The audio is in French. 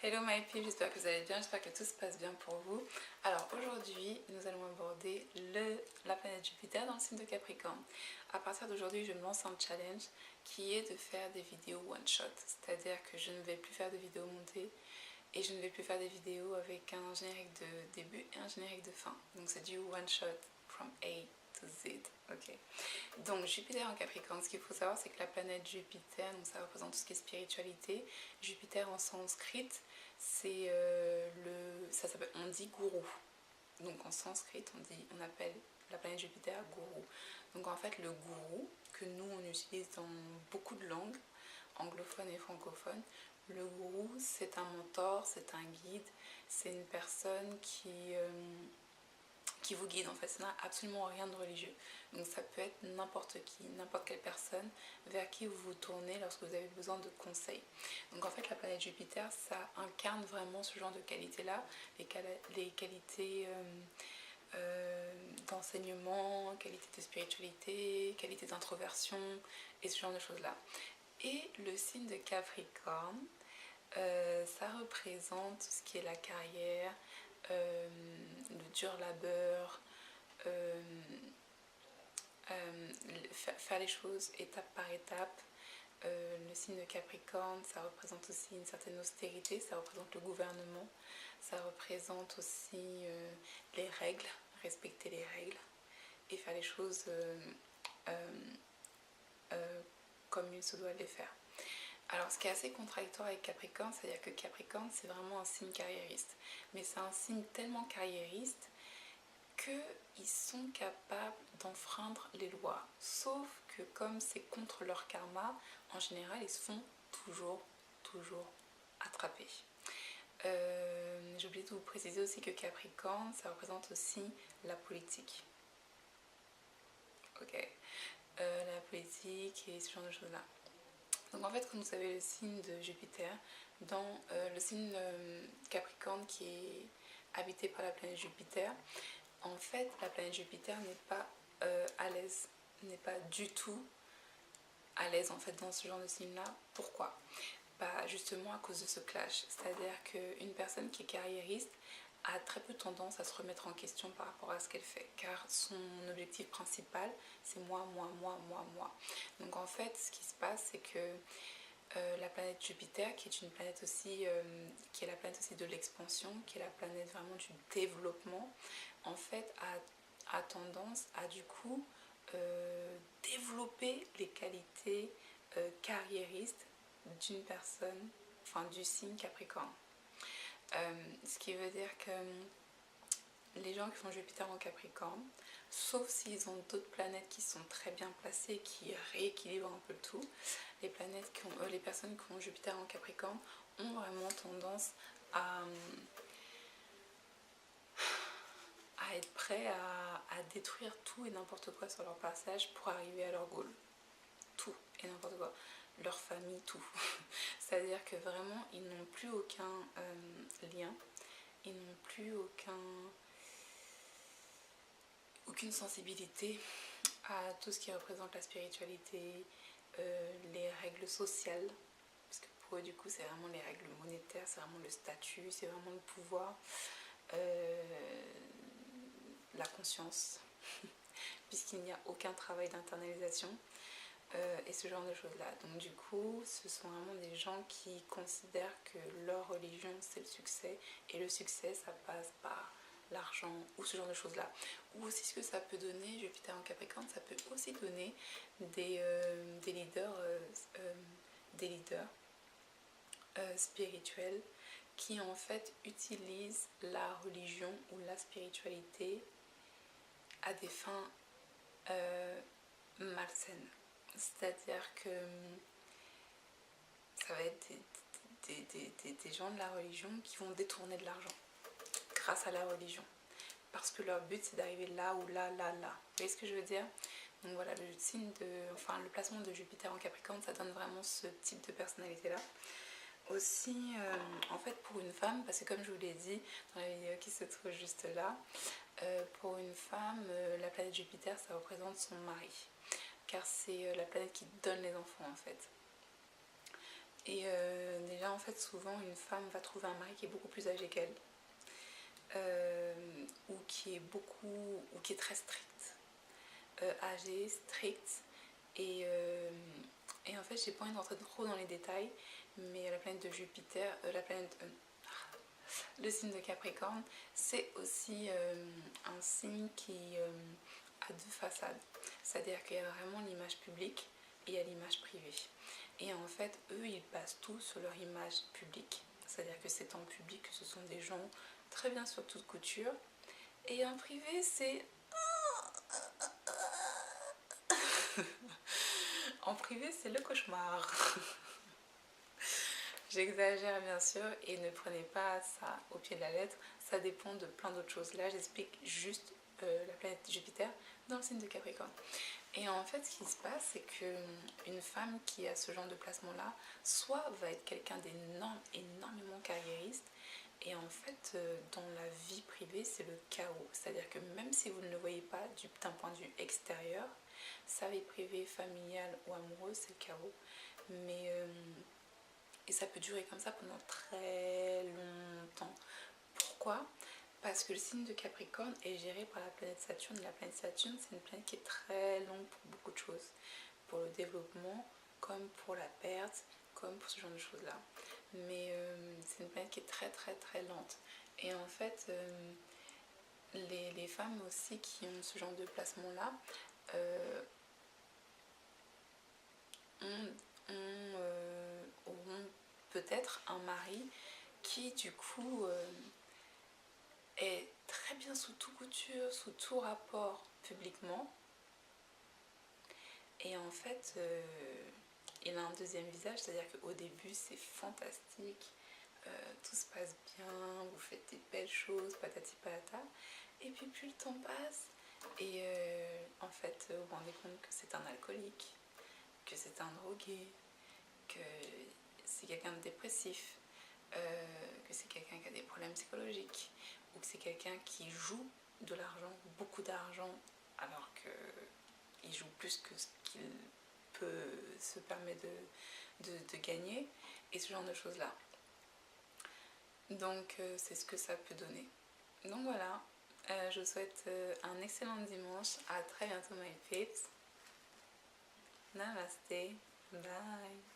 Hello my people, j'espère que vous allez bien, j'espère que tout se passe bien pour vous. Alors aujourd'hui, nous allons aborder la planète Jupiter dans le signe de Capricorne. À partir d'aujourd'hui, je me lance un challenge qui est de faire des vidéos one shot. C'est-à-dire que je ne vais plus faire de vidéos montées et je ne vais plus faire des vidéos avec un générique de début et un générique de fin. Donc c'est du one shot from A to Z. Ok. Donc Jupiter en Capricorne, ce qu'il faut savoir c'est que la planète Jupiter, donc ça représente tout ce qui est spiritualité. Jupiter en sanskrit, c'est ça s'appelle, on dit gourou. Donc en sanskrit, on appelle la planète Jupiter gourou. Donc en fait le gourou, que nous on utilise dans beaucoup de langues, anglophones et francophones, le gourou c'est un mentor, c'est un guide, c'est une personne qui vous guide en fait, ça n'a absolument rien de religieux. Donc ça peut être n'importe qui, n'importe quelle personne vers qui vous vous tournez lorsque vous avez besoin de conseils. Donc en fait la planète Jupiter, ça incarne vraiment ce genre de qualités-là, les qualités d'enseignement, qualités de spiritualité, qualités d'introversion et ce genre de choses-là. Et le signe de Capricorne, ça représente tout ce qui est la carrière, le dur labeur, faire les choses étape par étape. Le signe de Capricorne, ça représente aussi une certaine austérité, ça représente le gouvernement, ça représente aussi les règles, respecter les règles et faire les choses comme il se doit les faire. Alors ce qui est assez contradictoire avec Capricorne, c'est-à-dire que Capricorne c'est vraiment un signe carriériste, mais c'est un signe tellement carriériste qu'ils sont capables d'enfreindre les lois, sauf que comme c'est contre leur karma, en général ils se font toujours attraper. J'ai oublié de vous préciser aussi que Capricorne ça représente aussi la politique. Ok, la politique et ce genre de choses là. Donc en fait, quand vous avez le signe de Jupiter, dans le signe Capricorne qui est habité par la planète Jupiter, en fait, la planète Jupiter n'est pas à l'aise, n'est pas du tout à l'aise en fait dans ce genre de signe-là. Pourquoi ? Bah, justement à cause de ce clash. C'est-à-dire qu'une personne qui est carriériste a très peu tendance à se remettre en question par rapport à ce qu'elle fait, car son objectif principal c'est moi. Donc en fait ce qui se passe c'est que la planète Jupiter qui est une planète aussi qui est la planète aussi de l'expansion, qui est la planète vraiment du développement, en fait a tendance à du coup développer les qualités carriéristes d'une personne, enfin du signe Capricorne. Ce qui veut dire que les gens qui font Jupiter en Capricorne, sauf s'ils ont d'autres planètes qui sont très bien placées, qui rééquilibrent un peu le tout, les personnes qui ont Jupiter en Capricorne ont vraiment tendance à être prêts à détruire tout et n'importe quoi sur leur passage pour arriver à leur goal. Tout et n'importe quoi. Leur famille, tout. C'est-à-dire que vraiment, ils n'ont plus aucun lien, ils n'ont plus aucune sensibilité à tout ce qui représente la spiritualité, les règles sociales, parce que pour eux du coup c'est vraiment les règles monétaires, c'est vraiment le statut, c'est vraiment le pouvoir, la conscience, puisqu'il n'y a aucun travail d'internalisation. Et ce genre de choses là. Donc du coup ce sont vraiment des gens qui considèrent que leur religion c'est le succès, et le succès ça passe par l'argent ou ce genre de choses là. Ou aussi ce que ça peut donner, Jupiter en Capricorne, ça peut aussi donner des leaders spirituels qui en fait utilisent la religion ou la spiritualité à des fins malsaines. C'est-à-dire que ça va être des gens de la religion qui vont détourner de l'argent grâce à la religion. Parce que leur but c'est d'arriver là ou là. Vous voyez ce que je veux dire ? Donc voilà, le placement de Jupiter en Capricorne, ça donne vraiment ce type de personnalité-là. Aussi, en fait, pour une femme, parce que comme je vous l'ai dit dans la vidéo qui se trouve juste là, pour une femme, la planète Jupiter, ça représente son mari. Car c'est la planète qui donne les enfants en fait. Et déjà en fait souvent une femme va trouver un mari qui est beaucoup plus âgé qu'elle, ou qui est très strict, âgé, strict, et, et en fait j'ai pas envie de rentrer trop dans les détails, mais la planète de Jupiter, le signe de Capricorne, c'est aussi un signe qui a deux façades, c'est-à-dire qu'il y a vraiment l'image publique et il y a l'image privée. Et en fait, eux, ils basent tout sur leur image publique. C'est-à-dire que c'est en public que ce sont des gens très bien sur toute couture. Et en privé, c'est... En privé, c'est le cauchemar. J'exagère bien sûr et ne prenez pas ça au pied de la lettre. Ça dépend de plein d'autres choses. Là, j'explique juste la planète Jupiter dans le signe de Capricorne. Et en fait, ce qui se passe, c'est qu'une femme qui a ce genre de placement-là, soit va être quelqu'un énormément carriériste, et en fait, dans la vie privée, c'est le chaos. C'est-à-dire que même si vous ne le voyez pas d'un point de vue extérieur, sa vie privée, familiale ou amoureuse, c'est le chaos. Mais, et ça peut durer comme ça pendant très longtemps. Pourquoi ? Parce que le signe de Capricorne est géré par la planète Saturne. La planète Saturne, c'est une planète qui est très longue pour beaucoup de choses. Pour le développement, comme pour la perte, comme pour ce genre de choses-là. Mais c'est une planète qui est très très très lente. Et en fait, les femmes aussi qui ont ce genre de placement-là auront peut-être un mari qui du coup est très bien sous toute couture, sous tout rapport publiquement. Et en fait, il a un deuxième visage, c'est-à-dire qu'au début, c'est fantastique, tout se passe bien, vous faites des belles choses, patati patata. Et puis plus le temps passe, et en fait, vous vous rendez compte que c'est un alcoolique, que c'est un drogué, que c'est quelqu'un de dépressif, que c'est quelqu'un qui a des problèmes psychologiques, ou que c'est quelqu'un qui joue de l'argent, beaucoup d'argent, alors qu'il joue plus que ce qu'il peut se permettre de gagner, et ce genre de choses-là. Donc c'est ce que ça peut donner. Donc voilà, je vous souhaite un excellent dimanche, à très bientôt my peeps. Namaste, bye.